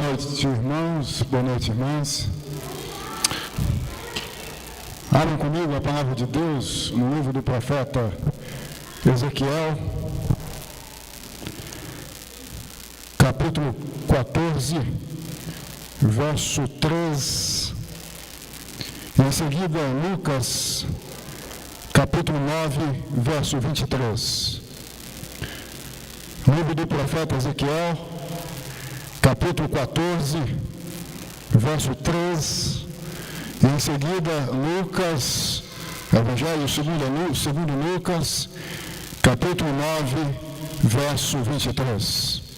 noite, irmãos. Boa noite, irmãs. Abrem comigo a palavra de Deus no livro do profeta Ezequiel, capítulo 14, verso 3. Em seguida, Lucas, capítulo 9, verso 23. Livro do profeta Ezequiel, capítulo 14, verso 3. E em seguida, Lucas, Evangelho segundo Lucas, capítulo 9, verso 23.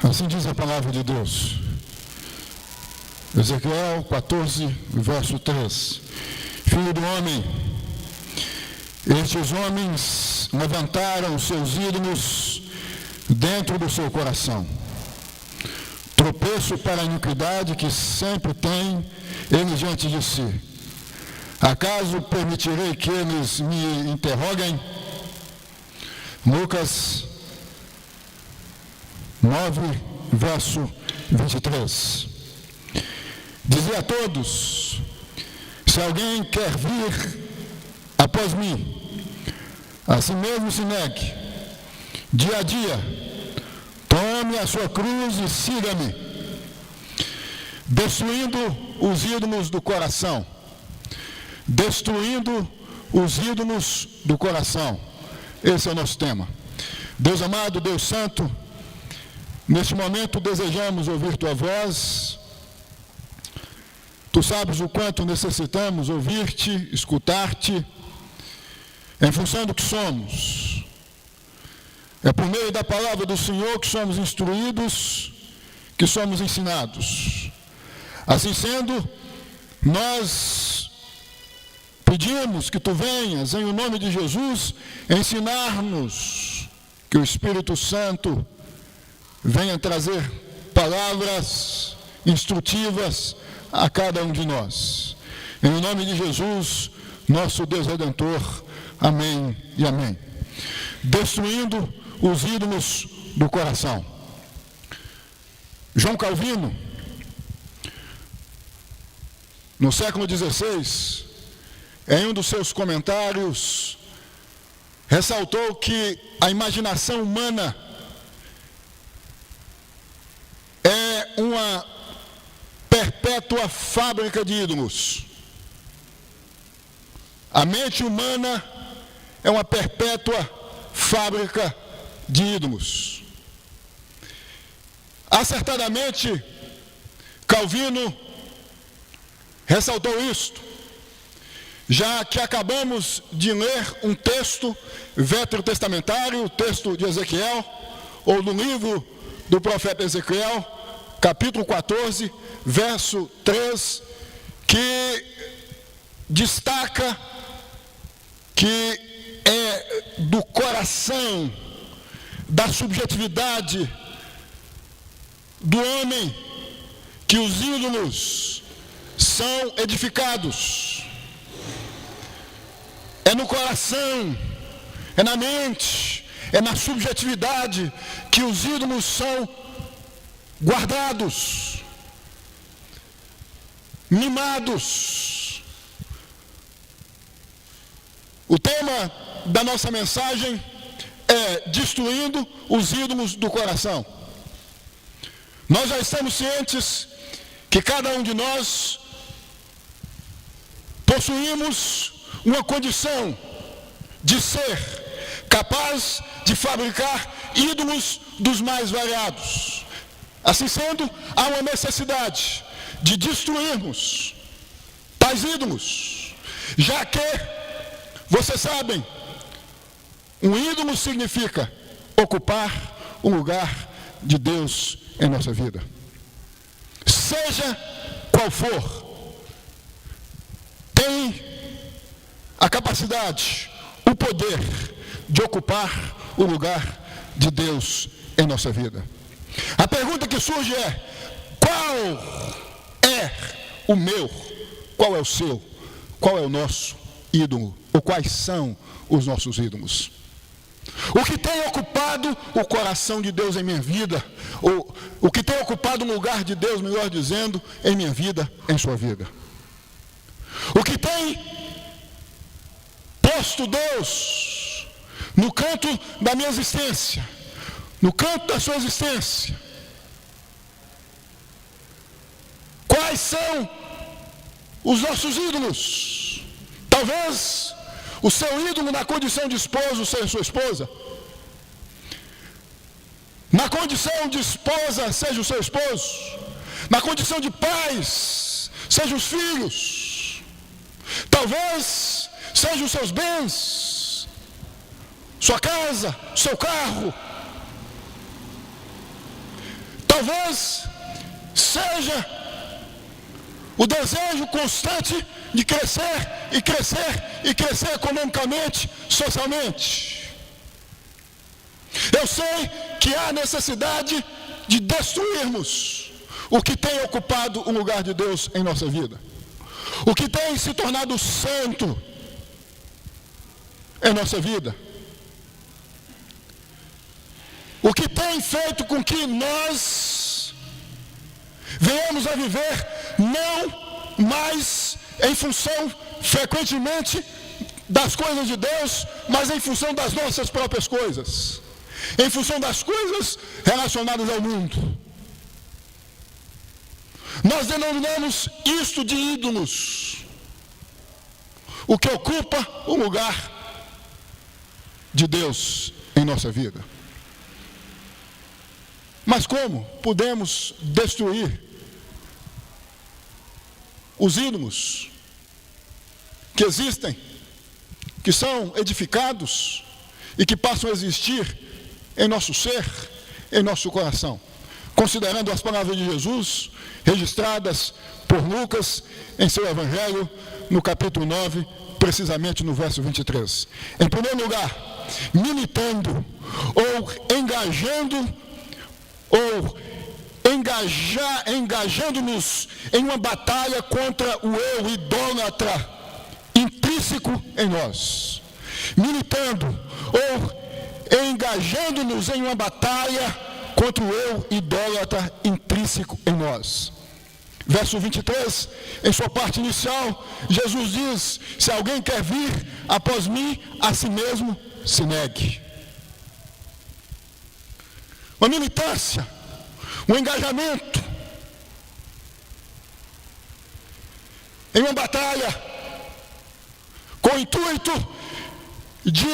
Assim diz a palavra de Deus. Ezequiel 14, verso 3. Filho do homem, estes homens levantaram seus ídolos dentro do seu coração. Tropeço para a iniquidade que sempre tem ele diante de si. Acaso permitirei que eles me interroguem? Lucas 9, verso 23. Dizia a todos: se alguém quer vir após mim, a si mesmo se negue, dia a dia, tome a sua cruz e siga-me, destruindo os ídolos do coração. Destruindo os ídolos do coração. Esse é o nosso tema. Deus amado, Deus santo, neste momento desejamos ouvir tua voz. Tu sabes o quanto necessitamos ouvir-te, escutar-te, em função do que somos. É por meio da palavra do Senhor que somos instruídos, que somos ensinados. Assim sendo, nós pedimos que tu venhas, em nome de Jesus, ensinar-nos, que o Espírito Santo venha trazer palavras instrutivas a cada um de nós. Em nome de Jesus, nosso Deus Redentor. Amém e amém. Destruindo os ídolos do coração. João Calvino, no século XVI, em um dos seus comentários, ressaltou que a imaginação humana é uma perpétua fábrica de ídolos. A mente humana é uma perpétua fábrica de ídolos. Acertadamente, Calvino ressaltou isto, já que acabamos de ler um texto veterotestamentário, o texto de Ezequiel, ou no livro do profeta Ezequiel, capítulo 14, verso 3, que destaca que é do coração, da subjetividade do homem, que os ídolos são edificados. É no coração, é na mente, é na subjetividade que os ídolos são guardados, mimados. O tema da nossa mensagem é destruindo os ídolos do coração. Nós já estamos cientes que cada um de nós possuímos uma condição de ser capaz de fabricar ídolos dos mais variados. Assim sendo, há uma necessidade de destruirmos tais ídolos, já que, vocês sabem, um ídolo significa ocupar um lugar de Deus em nossa vida. Seja qual for, tem a capacidade, o poder de ocupar o lugar de Deus em nossa vida. A pergunta que surge é: qual é o meu, qual é o seu, qual é o nosso ídolo? Ou quais são os nossos ídolos? O que tem ocupado o coração de Deus em minha vida, ou o que tem ocupado o lugar de Deus, melhor dizendo, em minha vida, em sua vida? O que tem posto Deus no canto da minha existência, no canto da sua existência? Quais são os nossos ídolos? Talvez o seu ídolo na condição de esposo seja sua esposa. Na condição de esposa seja o seu esposo. Na condição de pais sejam os filhos. Talvez sejam os seus bens, sua casa, seu carro. Talvez seja o desejo constante de crescer e crescer e crescer economicamente, socialmente. Eu sei que há necessidade de destruirmos o que tem ocupado o lugar de Deus em nossa vida, o que tem se tornado santo em nossa vida, o que tem feito com que nós venhamos a viver não mais em função frequentemente das coisas de Deus, mas em função das nossas próprias coisas, em função das coisas relacionadas ao mundo. Nós denominamos isto de ídolos, o que ocupa o lugar de Deus em nossa vida. Mas como podemos destruir os ídolos que existem, que são edificados e que passam a existir em nosso ser, em nosso coração? Considerando as palavras de Jesus, registradas por Lucas em seu Evangelho, no capítulo 9, precisamente no verso 23. Em primeiro lugar, militando ou engajando-nos em uma batalha contra o eu idólatra intrínseco em nós. Militando ou engajando-nos em uma batalha contra o eu idólatra intrínseco em nós. Verso 23, em sua parte inicial, Jesus diz: se alguém quer vir após mim, a si mesmo se negue. Uma militância, um engajamento em uma batalha com o intuito de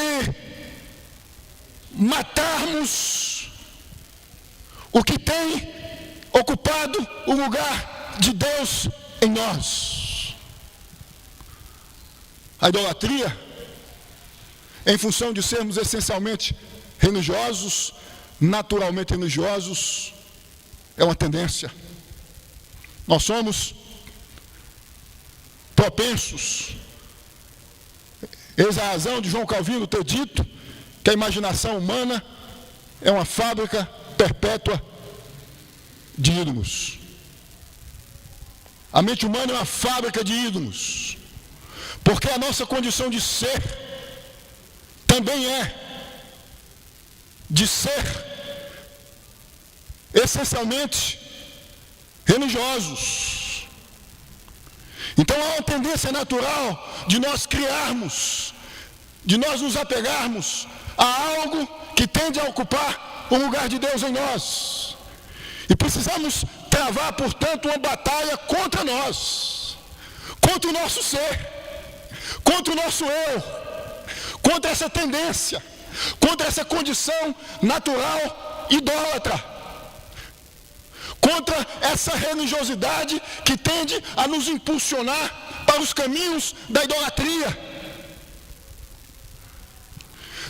matarmos o que tem ocupado o lugar de Deus em nós. A idolatria, em função de sermos essencialmente religiosos, naturalmente religiosos, é uma tendência. Nós somos propensos, eis a razão de João Calvino ter dito que a imaginação humana é uma fábrica perpétua de ídolos. A mente humana é uma fábrica de ídolos, porque a nossa condição de ser também é de ser essencialmente religiosos. Então há uma tendência natural de nós criarmos, de nós nos apegarmos a algo que tende a ocupar o lugar de Deus em nós. E precisamos travar, portanto, uma batalha contra nós, contra o nosso ser, contra o nosso eu, contra essa tendência, contra essa condição natural idólatra, contra essa religiosidade que tende a nos impulsionar para os caminhos da idolatria.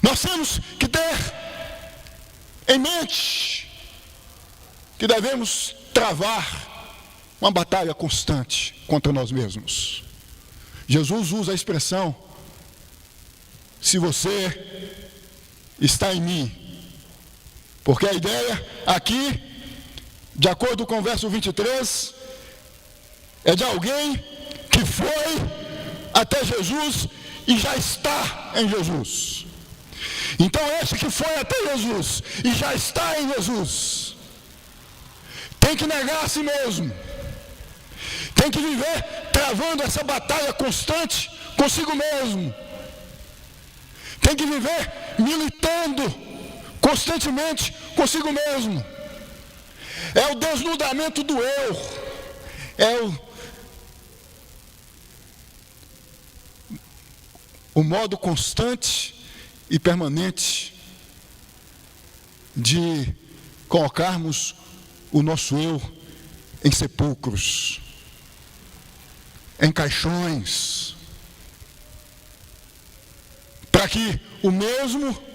Nós temos que ter em mente que devemos travar uma batalha constante contra nós mesmos. Jesus usa a expressão: se você está em mim Porque a ideia aqui, de acordo com o verso 23, é de alguém que foi até Jesus e já está em Jesus. Então esse que foi até Jesus e já está em Jesus, tem que negar a si mesmo, tem que viver travando essa batalha constante consigo mesmo, tem que viver militando constantemente consigo mesmo. É o desnudamento do eu, é o modo constante e permanente de colocarmos o nosso eu em sepulcros, em caixões, para que o mesmo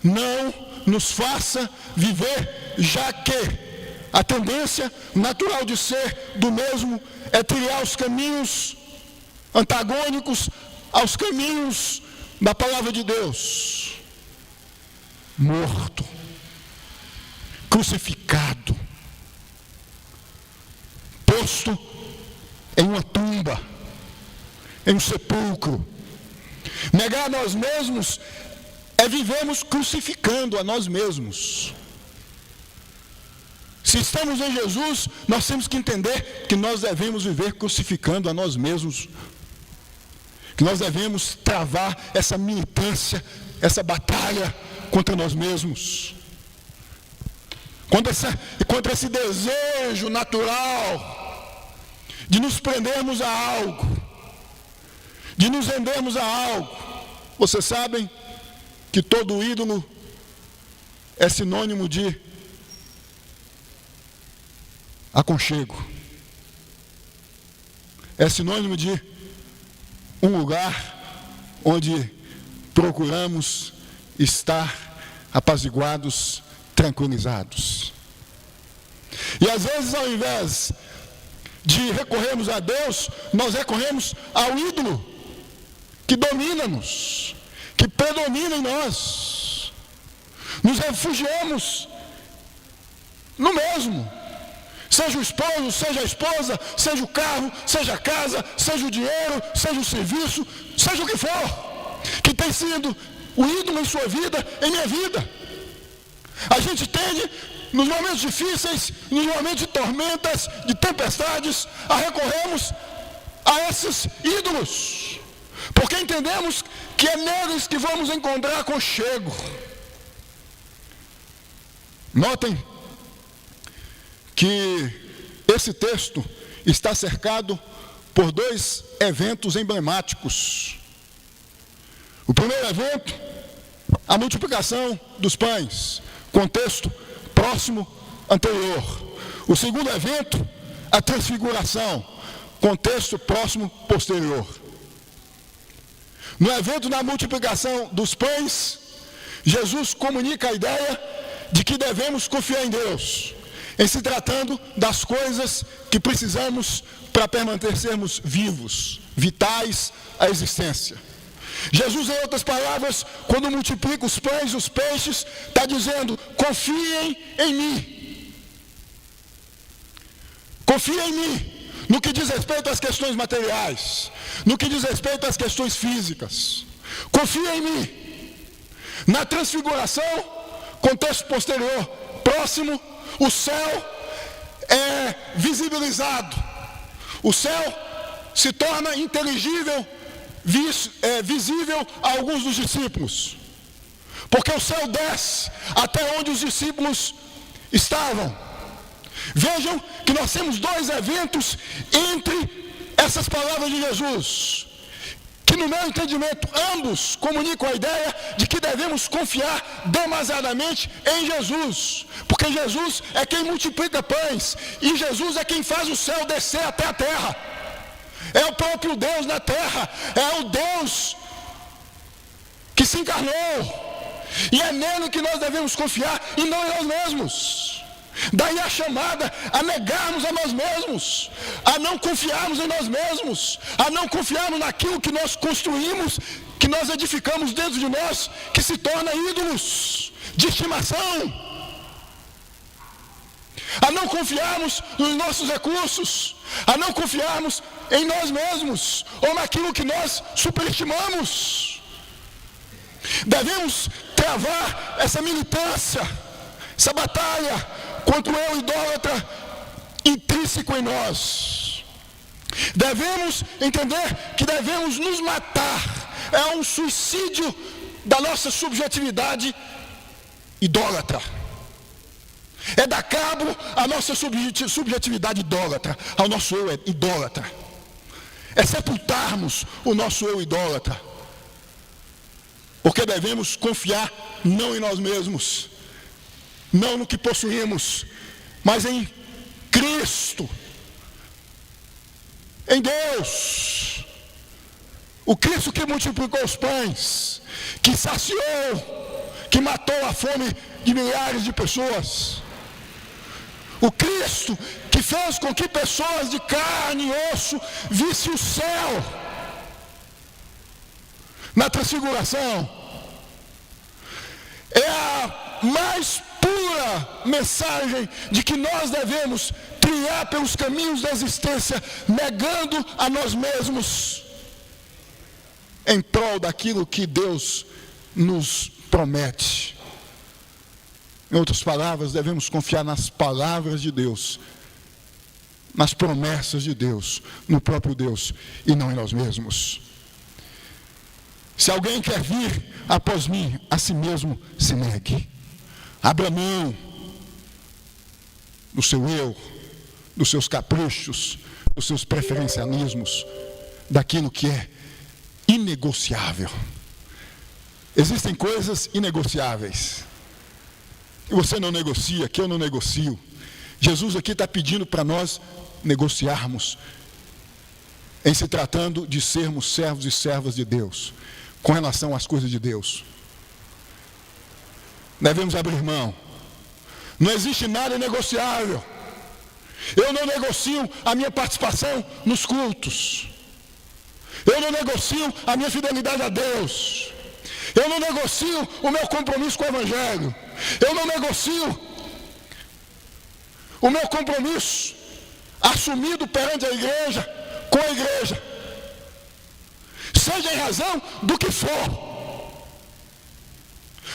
não nos faça viver, já que a tendência natural de ser do mesmo é trilhar os caminhos antagônicos aos caminhos da palavra de Deus. Morto, crucificado, posto em uma tumba, em um sepulcro. Negar a nós mesmos é vivermos crucificando a nós mesmos. Se estamos em Jesus, nós temos que entender que nós devemos viver crucificando a nós mesmos, que nós devemos travar essa militância, essa batalha contra nós mesmos, contra esse desejo natural de nos prendermos a algo, de nos rendermos a algo. Vocês sabem que todo ídolo é sinônimo de aconchego, é sinônimo de um lugar onde procuramos estar apaziguados, tranquilizados. E às vezes, ao invés de recorrermos a Deus, nós recorremos ao ídolo que domina-nos, que predomina em nós. Nos refugiamos no mesmo. Seja o esposo, seja a esposa, seja o carro, seja a casa, seja o dinheiro, seja o serviço, seja o que for, que tem sido o ídolo em sua vida, em minha vida. A gente tende, nos momentos difíceis, nos momentos de tormentas, de tempestades, a recorrermos a esses ídolos, porque entendemos que é neles que vamos encontrar aconchego. Notem que esse texto está cercado por dois eventos emblemáticos. O primeiro evento, a multiplicação dos pães, contexto próximo, anterior. O segundo evento, a transfiguração, contexto próximo, posterior. No evento da multiplicação dos pães, Jesus comunica a ideia de que devemos confiar em Deus, em se tratando das coisas que precisamos para permanecermos vivos, vitais à existência. Jesus, em outras palavras, quando multiplica os pães e os peixes, está dizendo: confiem em mim. Confiem em mim, no que diz respeito às questões materiais, no que diz respeito às questões físicas. Confiem em mim. Na transfiguração, contexto posterior, próximo, o céu é visibilizado, o céu se torna inteligível, visível a alguns dos discípulos, porque o céu desce até onde os discípulos estavam. Vejam que nós temos dois eventos entre essas palavras de Jesus, que no meu entendimento ambos comunicam a ideia de que devemos confiar demasiadamente em Jesus, porque Jesus é quem multiplica pães, e Jesus é quem faz o céu descer até a terra. É o próprio Deus na terra, é o Deus que se encarnou, e é nele que nós devemos confiar e não em nós mesmos. Daí a chamada a negarmos a nós mesmos, a não confiarmos em nós mesmos, a não confiarmos naquilo que nós construímos, que nós edificamos dentro de nós, que se torna ídolos de estimação. a não confiarmos nos nossos recursos, a não confiarmos em nós mesmos ou naquilo que nós superestimamos. Devemos travar essa militância, essa batalha contra o eu idólatra intrínseco em nós. Devemos entender que devemos nos matar. É um suicídio da nossa subjetividade idólatra. É dar cabo à nossa subjetividade idólatra, ao nosso eu idólatra. É sepultarmos o nosso eu idólatra. Porque devemos confiar não em nós mesmos, não no que possuímos, mas em Cristo, em Deus. O Cristo que multiplicou os pães, que saciou, que matou a fome de milhares de pessoas. O Cristo que fez com que pessoas de carne e osso vissem o céu na transfiguração. É a mais pura mensagem de que nós devemos trilhar pelos caminhos da existência, negando a nós mesmos, em prol daquilo que Deus nos promete. Em outras palavras, devemos confiar nas palavras de Deus, nas promessas de Deus, no próprio Deus e não em nós mesmos. Se alguém quer vir após mim, a si mesmo se negue. Abra mão do seu eu, dos seus caprichos, dos seus preferencialismos, daquilo que é inegociável. Existem coisas inegociáveis. E você não negocia, que eu não negocio. Jesus aqui está pedindo para nós negociarmos, em se tratando de sermos servos e servas de Deus, com relação às coisas de Deus. Devemos abrir mão. Não existe nada negociável. Eu não negocio a minha participação nos cultos. Eu não negocio a minha fidelidade a Deus. Eu não negocio o meu compromisso com o Evangelho. Eu não negocio o meu compromisso assumido perante a igreja, com a igreja. Seja em razão do que for.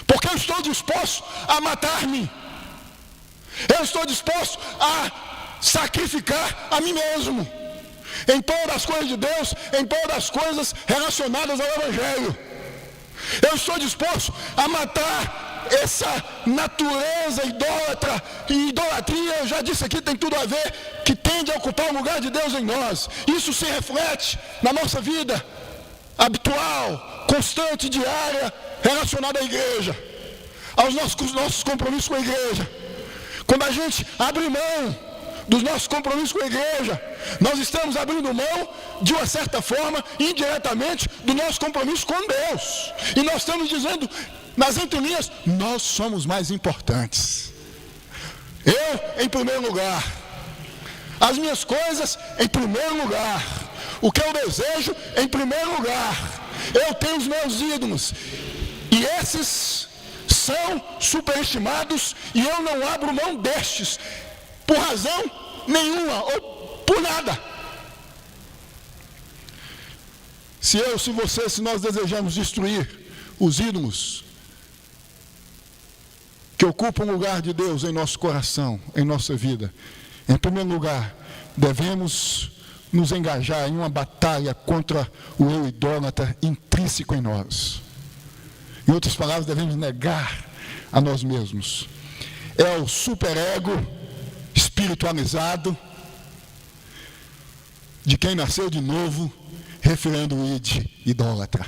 Porque eu estou disposto a matar-me. Eu estou disposto a sacrificar a mim mesmo. Em prol das coisas de Deus, em prol das coisas relacionadas ao Evangelho. Eu estou disposto a matar essa natureza idólatra. E idolatria, eu já disse aqui, tem tudo a ver, que tende a ocupar o lugar de Deus em nós. Isso se reflete na nossa vida habitual, constante, diária, relacionada à igreja, aos nossos compromissos com a igreja. Quando a gente abre mão dos nossos compromissos com a igreja, nós estamos abrindo mão, de uma certa forma, indiretamente, do nosso compromisso com Deus. E nós estamos dizendo, nas entrelinhas, nós somos mais importantes. Eu, em primeiro lugar. As minhas coisas, em primeiro lugar. O que eu desejo, em primeiro lugar. Eu tenho os meus ídolos. E esses são superestimados, e eu não abro mão destes, por razão nenhuma, ou por nada. Se você, se nós desejamos destruir os ídolos que ocupam o lugar de Deus em nosso coração, em nossa vida, em primeiro lugar, devemos nos engajar em uma batalha contra o eu idólatra intrínseco em nós. Em outras palavras, devemos negar a nós mesmos. É o superego espiritualizado de quem nasceu de novo, referindo o id idólatra.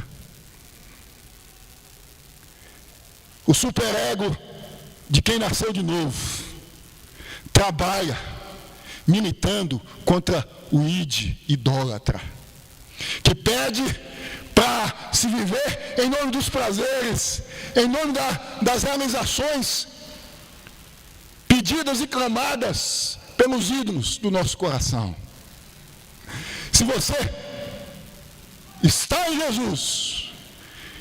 O superego de quem nasceu de novo trabalha militando contra o id idólatra, que pede para se viver em nome dos prazeres, em nome das realizações pedidas e clamadas pelos ídolos do nosso coração. Se você está em Jesus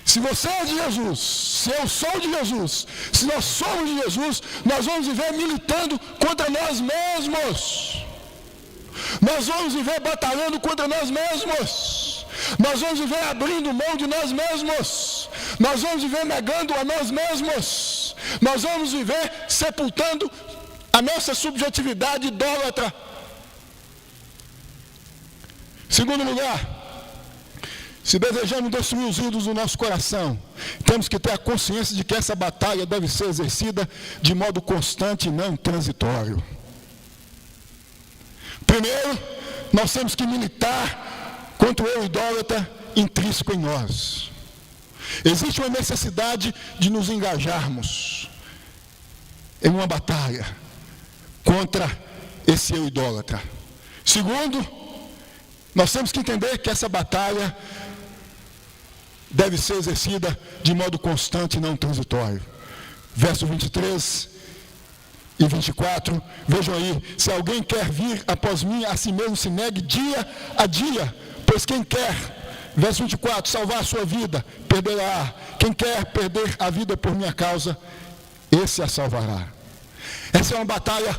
Se você é de Jesus, se eu sou de Jesus, se nós somos de Jesus, nós vamos viver militando contra nós mesmos. Nós vamos viver batalhando contra nós mesmos. Nós vamos viver abrindo mão de nós mesmos. Nós vamos viver negando a nós mesmos. Nós vamos viver sepultando a nossa subjetividade idólatra. Segundo lugar, se desejamos destruir os ídolos do nosso coração, temos que ter a consciência de que essa batalha deve ser exercida de modo constante e não transitório. Primeiro, nós temos que militar contra o eu idólatra intrínseco em nós. Existe uma necessidade de nos engajarmos em uma batalha contra esse eu idólatra. Segundo, nós temos que entender que essa batalha deve ser exercida de modo constante e não transitório. Verso 23 e 24, vejam aí: se alguém quer vir após mim, a si mesmo se negue dia a dia, pois quem quer, verso 24, salvar a sua vida, perderá. Quem quer perder a vida por minha causa, esse a salvará. Essa é uma batalha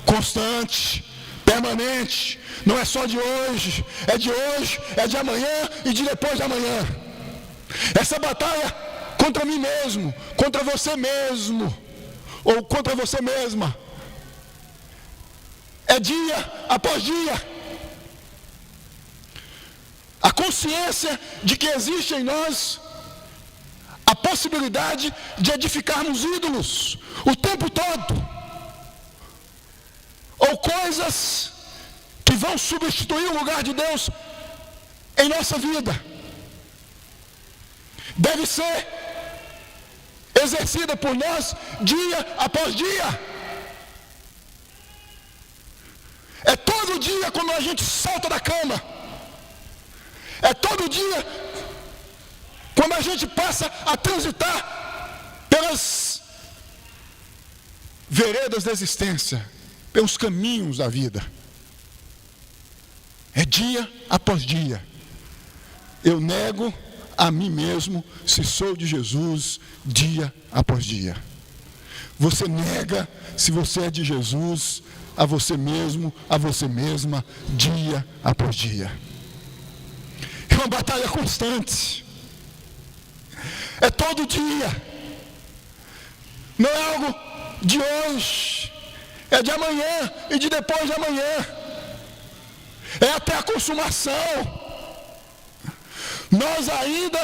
constante, permanente, não é só de hoje, é de amanhã e de depois de amanhã. Essa batalha contra mim mesmo, contra você mesmo, ou contra você mesma, é dia após dia. A consciência de que existe em nós a possibilidade de edificarmos ídolos o tempo todo, ou coisas que vão substituir o lugar de Deus em nossa vida, deve ser exercida por nós dia após dia. É todo dia quando a gente salta da cama, é todo dia quando a gente passa a transitar pelas veredas da existência, pelos caminhos da vida. É dia após dia. Eu nego a mim mesmo, se sou de Jesus, dia após dia. Você nega, se você é de Jesus, a você mesmo, a você mesma, dia após dia. É uma batalha constante. É todo dia. Não é algo de hoje, é de amanhã e de depois de amanhã. É até a consumação. Nós ainda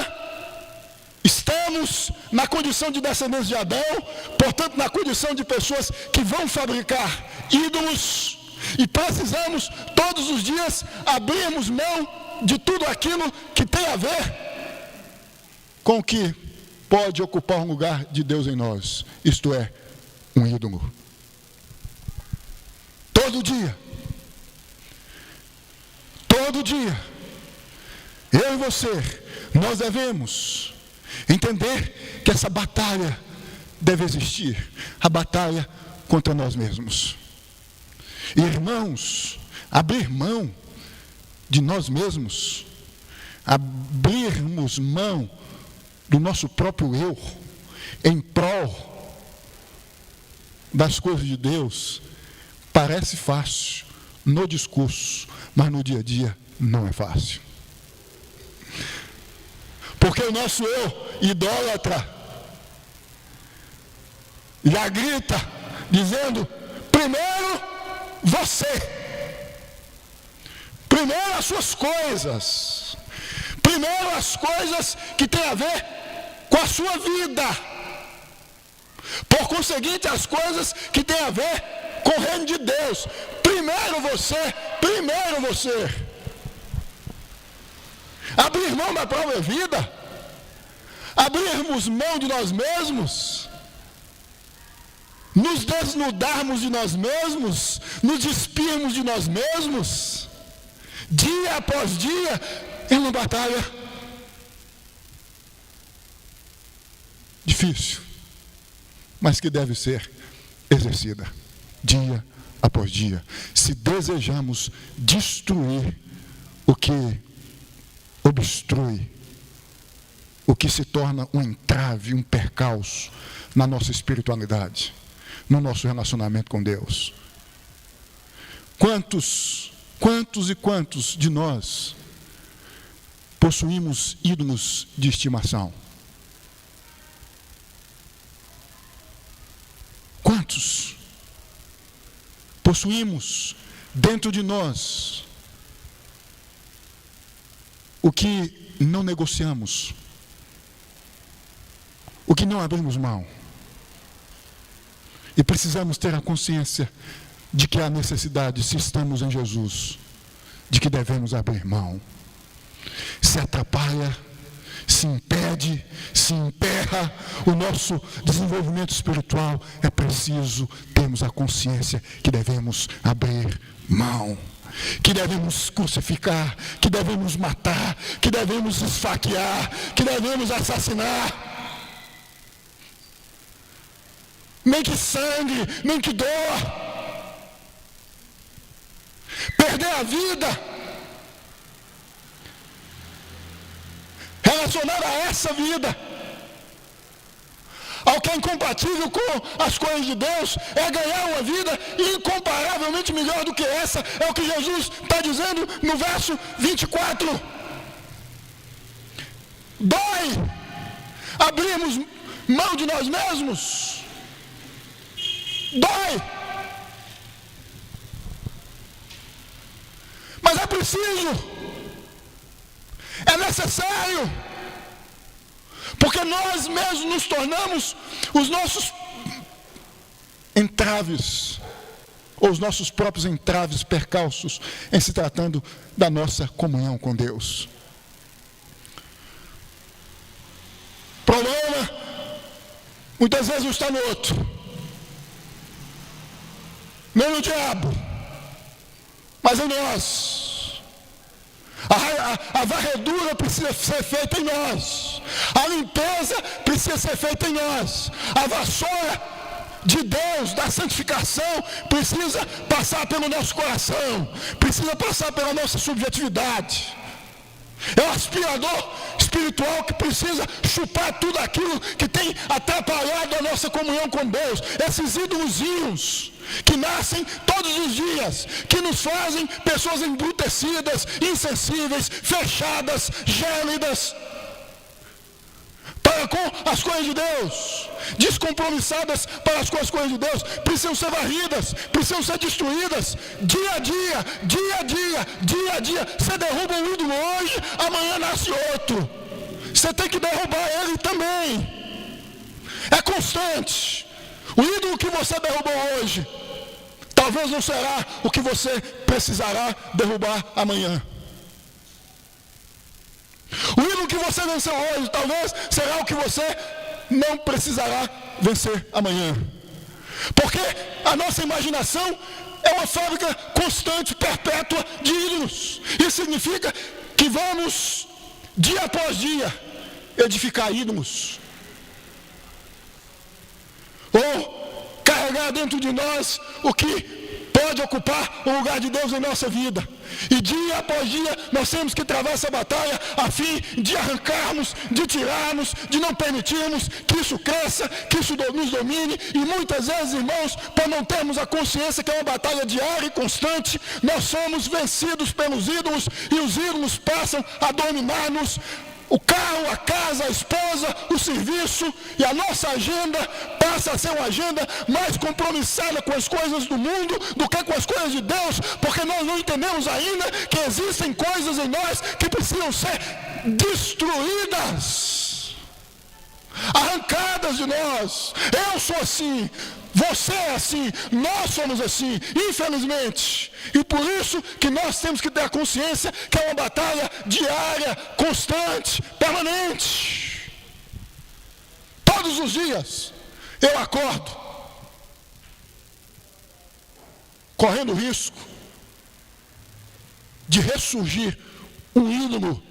estamos na condição de descendentes de Adão, portanto na condição de pessoas que vão fabricar ídolos, e precisamos todos os dias abrirmos mão de tudo aquilo que tem a ver com o que pode ocupar um lugar de Deus em nós, isto é, um ídolo. Todo dia, eu e você, nós devemos entender que essa batalha deve existir, a batalha contra nós mesmos. Irmãos, abrir mão de nós mesmos, abrirmos mão do nosso próprio eu, em prol das coisas de Deus, parece fácil no discurso, mas no dia a dia não é fácil. Porque o nosso eu idólatra já grita, dizendo: primeiro você, primeiro as suas coisas, primeiro as coisas que têm a ver com a sua vida, por conseguinte as coisas que têm a ver com o reino de Deus. Primeiro você, primeiro você. Abrir mão da própria vida, abrirmos mão de nós mesmos, nos desnudarmos de nós mesmos, nos despirmos de nós mesmos, dia após dia, é uma batalha difícil, mas que deve ser exercida dia após dia, se desejamos destruir o que obstrui o que se torna um entrave, um percalço na nossa espiritualidade, no nosso relacionamento com Deus. Quantos e quantos de nós possuímos ídolos de estimação? Quantos possuímos dentro de nós o que não negociamos, o que não abrimos mão? E precisamos ter a consciência de que há necessidade, se estamos em Jesus, de que devemos abrir mão. Se atrapalha, se impede, se emperra o nosso desenvolvimento espiritual, é preciso termos a consciência que devemos abrir mão, que devemos crucificar, que devemos matar, que devemos esfaquear, que devemos assassinar. Nem que sangue, nem que dor. Perder a vida relacionada a essa vida, ao que é incompatível com as coisas de Deus, é ganhar uma vida incomparavelmente melhor do que essa. É o que Jesus está dizendo no verso 24. Dói abrirmos mão de nós mesmos. Dói. Mas é preciso, é necessário, porque nós mesmos nos tornamos os nossos entraves, ou os nossos próprios entraves, percalços, em se tratando da nossa comunhão com Deus. O problema, muitas vezes, não está no outro, nem no diabo, mas em nós. A varredura precisa ser feita em nós. A limpeza precisa ser feita em nós. A vassoura de Deus, da santificação, precisa passar pelo nosso coração, precisa passar pela nossa subjetividade. É o aspirador espiritual que precisa chupar tudo aquilo que tem atrapalhado a nossa comunhão com Deus. Esses ídolozinhos que nascem todos os dias, que nos fazem pessoas embrutecidas, insensíveis, fechadas, gélidas para com as coisas de Deus, descompromissadas para as coisas de Deus, precisam ser varridas, precisam ser destruídas, dia a dia, dia a dia, dia a dia. Você derruba um ídolo hoje, amanhã nasce outro. Você tem que derrubar ele também. É constante. O ídolo que você derrubou hoje, talvez não será o que você precisará derrubar amanhã. O ídolo que você venceu hoje, talvez será o que você não precisará vencer amanhã. Porque a nossa imaginação é uma fábrica constante, perpétua de ídolos. Isso significa que vamos, dia após dia, edificar ídolos. Ou carregar dentro de nós o que pode ocupar o lugar de Deus em nossa vida. E dia após dia nós temos que travar essa batalha a fim de arrancarmos, de tirarmos, de não permitirmos que isso cresça, que isso nos domine. E muitas vezes, irmãos, por não termos a consciência que é uma batalha diária e constante, nós somos vencidos pelos ídolos e os ídolos passam a dominar-nos. O carro, a casa, a esposa, o serviço, e a nossa agenda passa a ser uma agenda mais compromissada com as coisas do mundo do que com as coisas de Deus, porque nós não entendemos ainda que existem coisas em nós que precisam ser destruídas, arrancadas de nós. Eu sou assim, você é assim, nós somos assim, infelizmente. E por isso que nós temos que ter a consciência que é uma batalha diária, constante, permanente. Todos os dias eu acordo correndo o risco de ressurgir um ídolo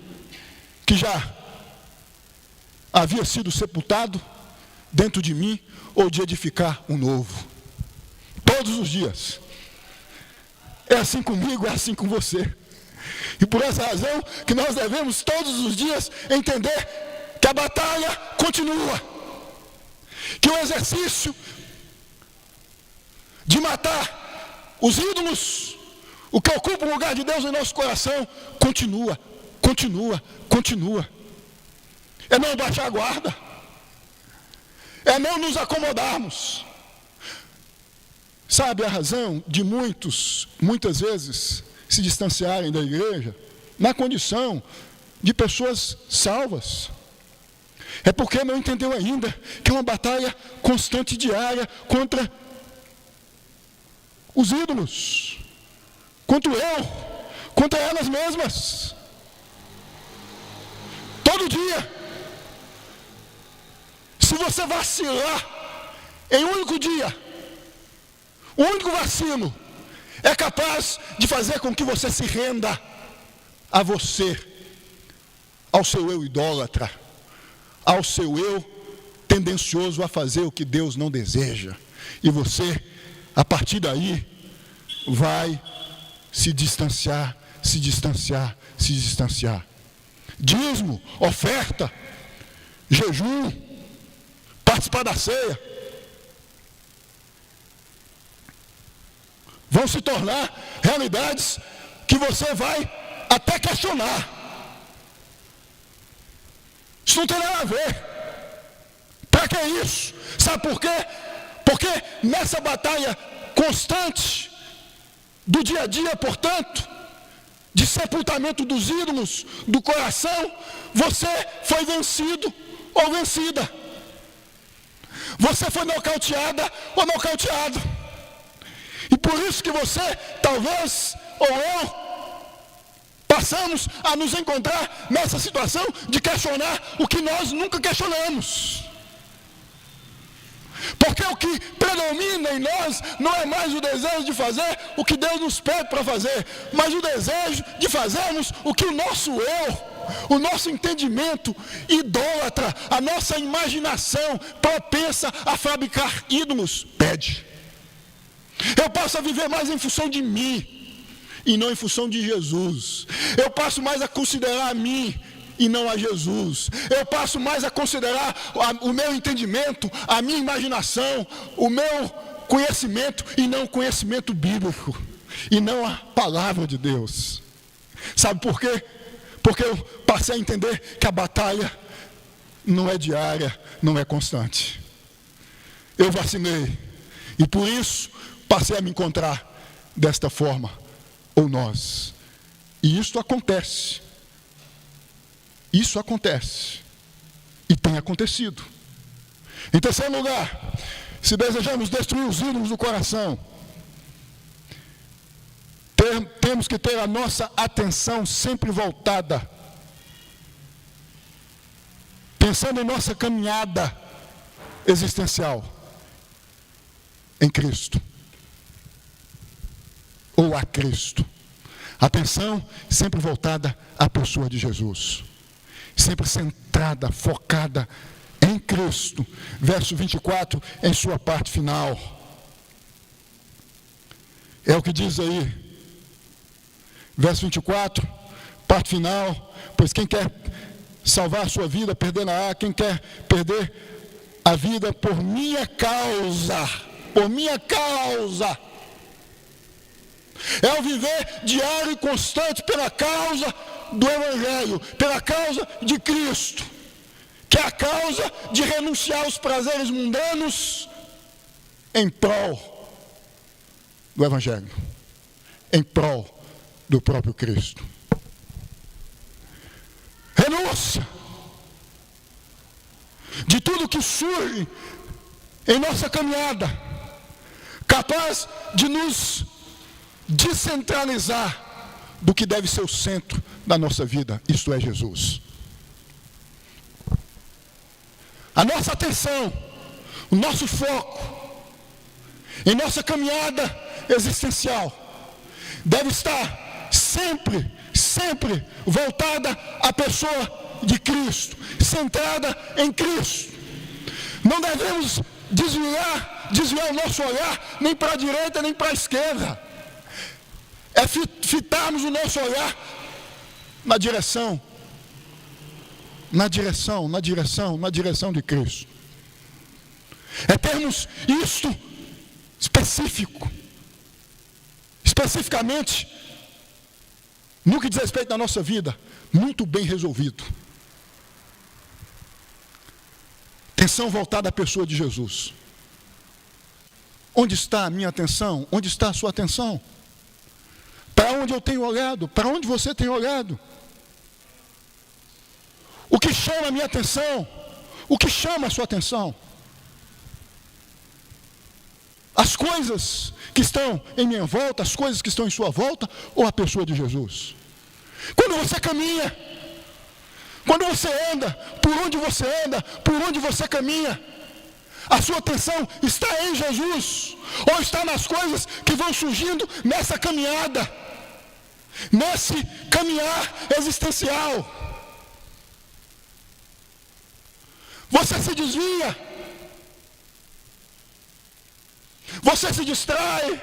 que já havia sido sepultado dentro de mim, ou de edificar um novo. Todos os dias. É assim comigo, é assim com você. E por essa razão que nós devemos todos os dias entender que a batalha continua, que o exercício de matar os ídolos, o que ocupa o lugar de Deus em nosso coração, continua. É não baixar a guarda, é não nos acomodarmos. Sabe a razão de muitas vezes, se distanciarem da igreja, na condição de pessoas salvas? É porque não entendeu ainda que é uma batalha constante e diária contra os ídolos, contra o eu, contra elas mesmas. Todo dia. Se você vacilar em um único dia, um único vacilo é capaz de fazer com que você se renda a você, ao seu eu idólatra, ao seu eu tendencioso a fazer o que Deus não deseja. E você, a partir daí, vai se distanciar. Dízimo, oferta, jejum, participar da ceia, vão se tornar realidades que você vai até questionar. Isso não tem nada a ver. Para que isso? Sabe por quê? Porque nessa batalha constante do dia a dia, portanto, de sepultamento dos ídolos do coração, você foi vencido ou vencida. Você foi nocauteada ou nocauteado. E por isso que você, talvez, ou eu, passamos a nos encontrar nessa situação de questionar o que nós nunca questionamos. Porque o que predomina em nós não é mais o desejo de fazer o que Deus nos pede para fazer, mas o desejo de fazermos o que o nosso eu, o nosso entendimento idólatra, a nossa imaginação propensa a fabricar ídolos pede. Eu passo a viver mais em função de mim e não em função de Jesus. Eu passo mais a considerar a mim e não a Jesus. Eu passo mais a considerar o meu entendimento, a minha imaginação, o meu conhecimento e não o conhecimento bíblico e não a palavra de Deus. Sabe por quê? Porque eu passei a entender que a batalha não é diária, não é constante. Eu vacilei e por isso passei a me encontrar desta forma, ou nós. E isso acontece. Isso acontece. E tem acontecido. Em terceiro lugar, se desejamos destruir os ídolos do coração, temos que ter a nossa atenção sempre voltada, pensando em nossa caminhada existencial em Cristo. Ou a Cristo. Atenção sempre voltada à pessoa de Jesus. Sempre centrada, focada em Cristo. Verso 24, em sua parte final. É o que diz aí. Verso 24, parte final. Pois quem quer salvar a sua vida, perderá. Quem quer perder a vida por minha causa. Por minha causa. É o viver diário e constante pela causa do Evangelho, pela causa de Cristo, que é a causa de renunciar aos prazeres mundanos em prol do Evangelho, em prol do próprio Cristo. Renúncia de tudo que surge em nossa caminhada, capaz de nos descentralizar do que deve ser o centro da nossa vida, isto é Jesus. A nossa atenção, o nosso foco em nossa caminhada existencial deve estar sempre voltada à pessoa de Cristo, centrada em Cristo. Não devemos desviar o nosso olhar nem para a direita nem para a esquerda. É fitarmos o nosso olhar na direção na direção de Cristo. É termos isto especificamente, no que diz respeito à nossa vida, muito bem resolvido. Atenção voltada à pessoa de Jesus. Onde está a minha atenção? Onde está a sua atenção? Para onde eu tenho olhado? Para onde você tem olhado? O que chama a minha atenção? O que chama a sua atenção? As coisas que estão em minha volta, as coisas que estão em sua volta, ou a pessoa de Jesus? Quando você caminha, quando você anda, por onde você caminha, a sua atenção está em Jesus, ou está nas coisas que vão surgindo nessa caminhada, nesse caminhar existencial? Você se desvia, você se distrai.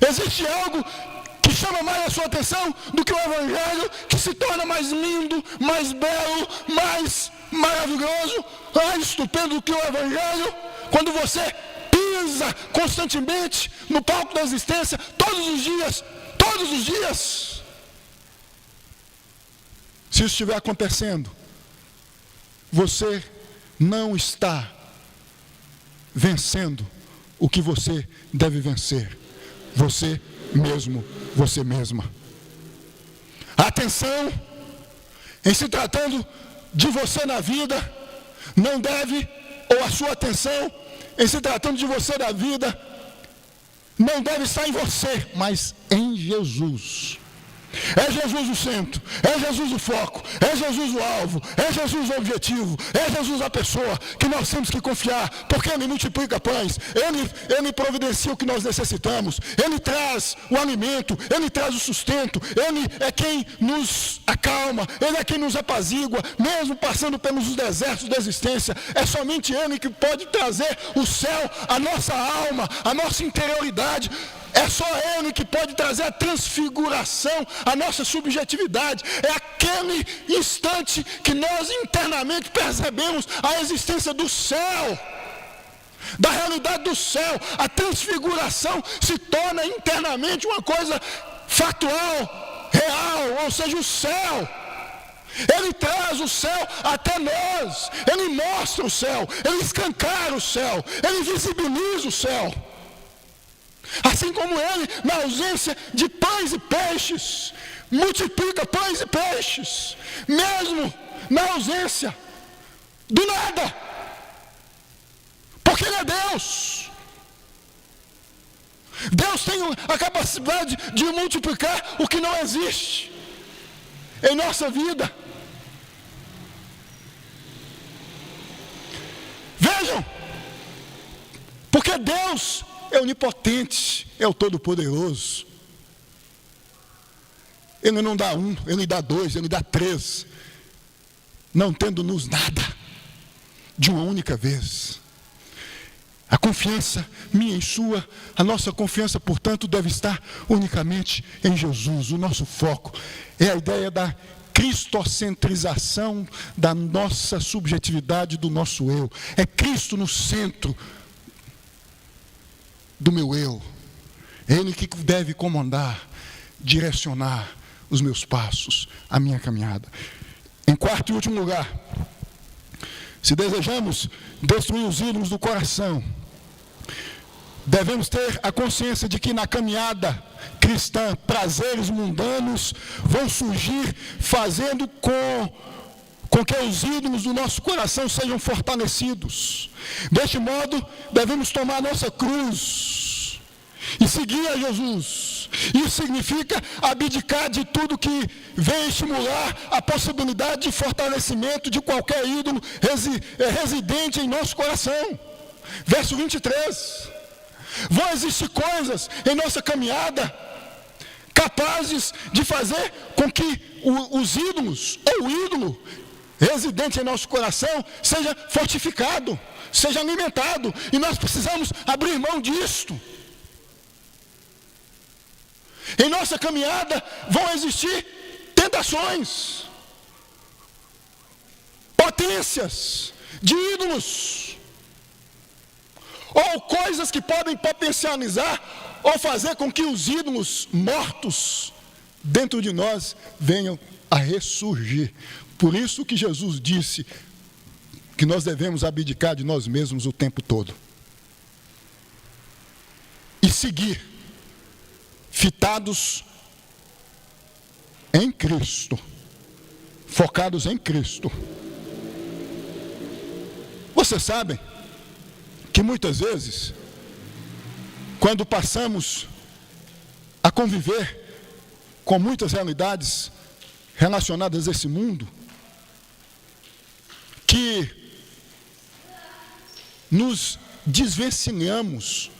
Existe algo que chama mais a sua atenção do que o Evangelho, que se torna mais lindo, mais belo, mais maravilhoso, mais estupendo do que o Evangelho, quando você pisa constantemente no palco da existência, todos os dias. Se isso estiver acontecendo, você não está vencendo o que você deve vencer. Você mesmo, você mesma. A atenção, em se tratando de você na vida, não deve, ou a sua atenção, em se tratando de você na vida, não deve estar em você, mas em Jesus. É Jesus o centro, é Jesus o foco, é Jesus o alvo, é Jesus o objetivo, é Jesus a pessoa que nós temos que confiar, porque Ele multiplica pães, Ele providencia o que nós necessitamos, Ele traz o alimento, Ele traz o sustento, Ele é quem nos acalma, Ele é quem nos apazigua, mesmo passando pelos desertos da existência. É somente Ele que pode trazer o céu à nossa alma, à nossa interioridade. É só Ele que pode trazer a transfiguração, a nossa subjetividade. É aquele instante que nós internamente percebemos a existência do céu, da realidade do céu. A transfiguração se torna internamente uma coisa factual, real, ou seja, o céu. Ele traz o céu até nós, Ele mostra o céu, Ele escancara o céu, Ele visibiliza o céu. Assim como Ele, na ausência de pães e peixes, multiplica pães e peixes, mesmo na ausência do nada, porque Ele é Deus. Deus tem a capacidade de multiplicar o que não existe em nossa vida. Vejam, porque Deus é onipotente, é o Todo-Poderoso. Ele não dá um, Ele dá dois, Ele dá três, não tendo-nos nada, de uma única vez. A confiança minha e sua, a nossa confiança, portanto, deve estar unicamente em Jesus. O nosso foco é a ideia da cristocentrização da nossa subjetividade, do nosso eu. É Cristo no centro do meu eu. É Ele que deve comandar, direcionar os meus passos, a minha caminhada. Em quarto e último lugar, se desejamos destruir os ídolos do coração, devemos ter a consciência de que na caminhada cristã, prazeres mundanos vão surgir, fazendo com que os ídolos do nosso coração sejam fortalecidos. Deste modo, devemos tomar a nossa cruz e seguir a Jesus. Isso significa abdicar de tudo que vem estimular a possibilidade de fortalecimento de qualquer ídolo residente em nosso coração. Verso 23. Vão existir coisas em nossa caminhada capazes de fazer com que os ídolos, ou o ídolo residente em nosso coração, seja fortificado, seja alimentado, e nós precisamos abrir mão disto. Em nossa caminhada vão existir tentações, potências de ídolos, ou coisas que podem potencializar ou fazer com que os ídolos mortos dentro de nós venham a ressurgir. Por isso que Jesus disse que nós devemos abdicar de nós mesmos o tempo todo e seguir fitados em Cristo, focados em Cristo. Vocês sabem que muitas vezes, quando passamos a conviver com muitas realidades relacionadas a esse mundo, que nos desvencilhamos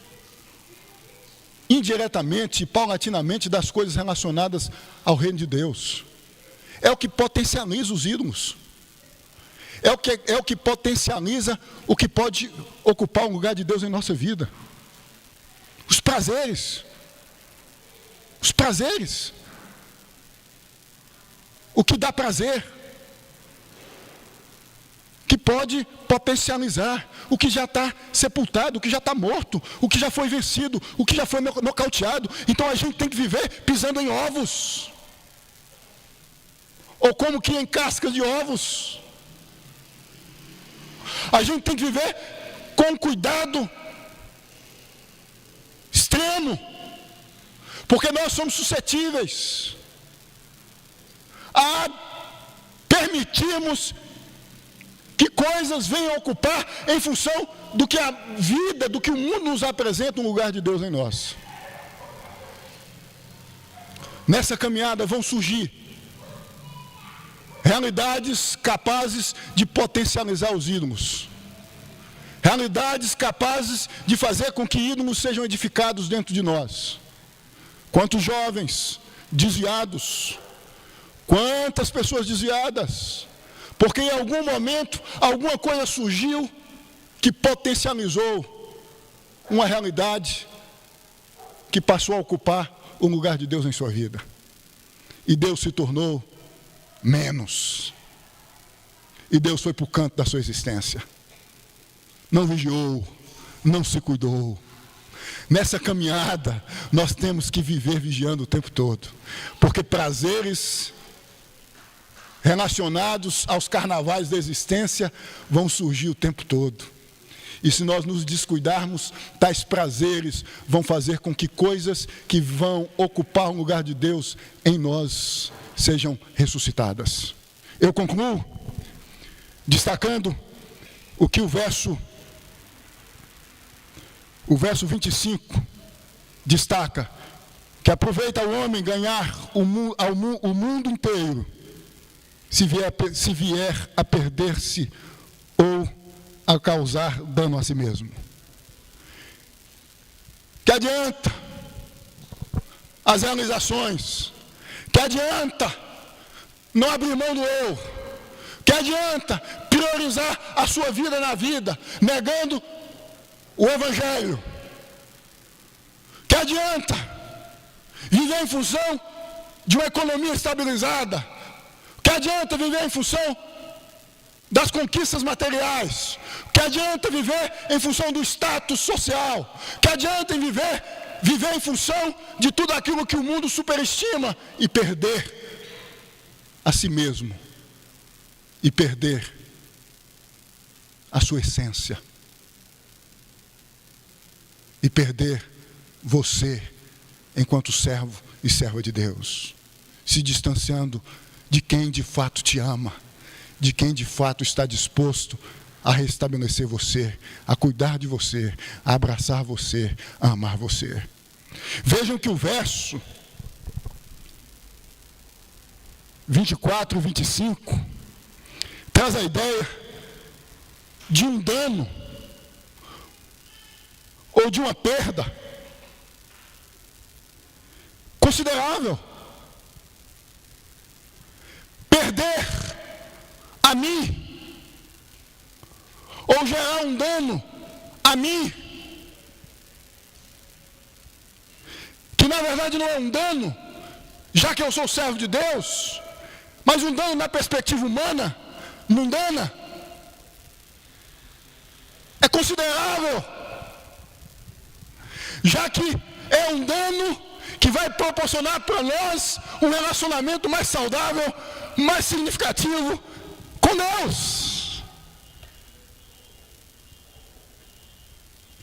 indiretamente e paulatinamente das coisas relacionadas ao reino de Deus. É o que potencializa os ídolos. É o que potencializa o que pode ocupar o lugar de Deus em nossa vida. Os prazeres. Os prazeres. O que dá prazer. Que pode potencializar o que já está sepultado, o que já está morto, o que já foi vencido, o que já foi nocauteado. Então a gente tem que viver pisando em ovos. Ou como que em cascas de ovos. A gente tem que viver com cuidado extremo, porque nós somos suscetíveis a permitirmos que coisas venham ocupar em função do que a vida, do que o mundo nos apresenta, um lugar de Deus em nós. Nessa caminhada vão surgir realidades capazes de potencializar os ídolos. Realidades capazes de fazer com que ídolos sejam edificados dentro de nós. Quantos jovens desviados, quantas pessoas desviadas, porque em algum momento alguma coisa surgiu que potencializou uma realidade que passou a ocupar o lugar de Deus em sua vida. E Deus se tornou menos. E Deus foi para o canto da sua existência. Não vigiou, não se cuidou. Nessa caminhada, nós temos que viver vigiando o tempo todo. Porque prazeres relacionados aos carnavais da existência vão surgir o tempo todo. E se nós nos descuidarmos, tais prazeres vão fazer com que coisas que vão ocupar o lugar de Deus em nós sejam ressuscitadas. Eu concluo destacando o que o verso 25 destaca, que aproveita o homem ganhar o mundo inteiro, se vier a perder-se ou a causar dano a si mesmo. Que adianta as realizações? Que adianta não abrir mão do eu? Que adianta priorizar a sua vida na vida, negando o Evangelho? Que adianta viver em função de uma economia estabilizada? Que adianta viver em função das conquistas materiais? Que adianta viver em função do status social? Que adianta viver em função de tudo aquilo que o mundo superestima e perder a si mesmo e perder a sua essência e perder você enquanto servo e serva de Deus, se distanciando de quem de fato te ama, de quem de fato está disposto a restabelecer você, a cuidar de você, a abraçar você, a amar você. Vejam que o verso 24 e 25 traz a ideia de um dano ou de uma perda considerável. Perder a mim ou gerar um dano a mim, que na verdade não é um dano, já que eu sou servo de Deus, Mas um dano na perspectiva humana, mundana, é considerável, já que é um dano que vai proporcionar para nós um relacionamento mais saudável, mais significativo com Deus.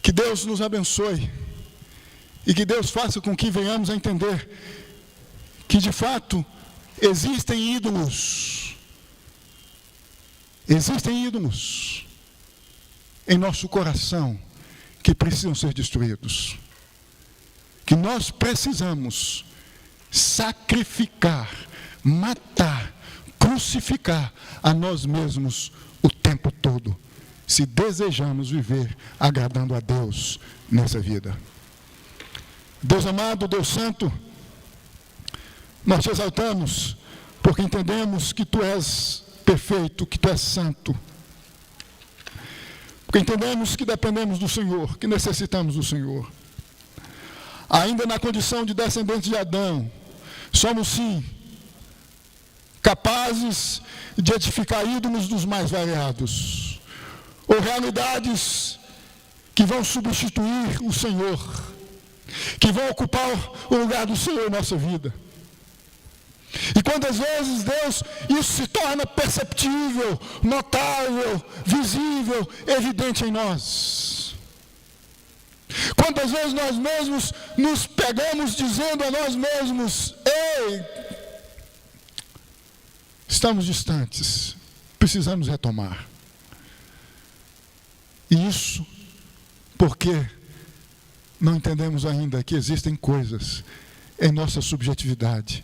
Que Deus nos abençoe e que Deus faça com que venhamos a entender que de fato existem ídolos em nosso coração que precisam ser destruídos. Que nós precisamos sacrificar, matar, crucificar a nós mesmos o tempo todo, se desejamos viver agradando a Deus nessa vida. Deus amado, Deus santo, nós te exaltamos porque entendemos que tu és perfeito, que tu és santo. Porque entendemos que dependemos do Senhor, que necessitamos do Senhor. Ainda na condição de descendentes de Adão, somos sim capazes de edificar ídolos dos mais variados, ou realidades que vão substituir o Senhor, que vão ocupar o lugar do Senhor em nossa vida. E quantas vezes, Deus, isso se torna perceptível, notável, visível, evidente em nós. Quantas vezes nós mesmos nos pegamos dizendo a nós mesmos: ei, estamos distantes, precisamos retomar. E isso porque não entendemos ainda que existem coisas em nossa subjetividade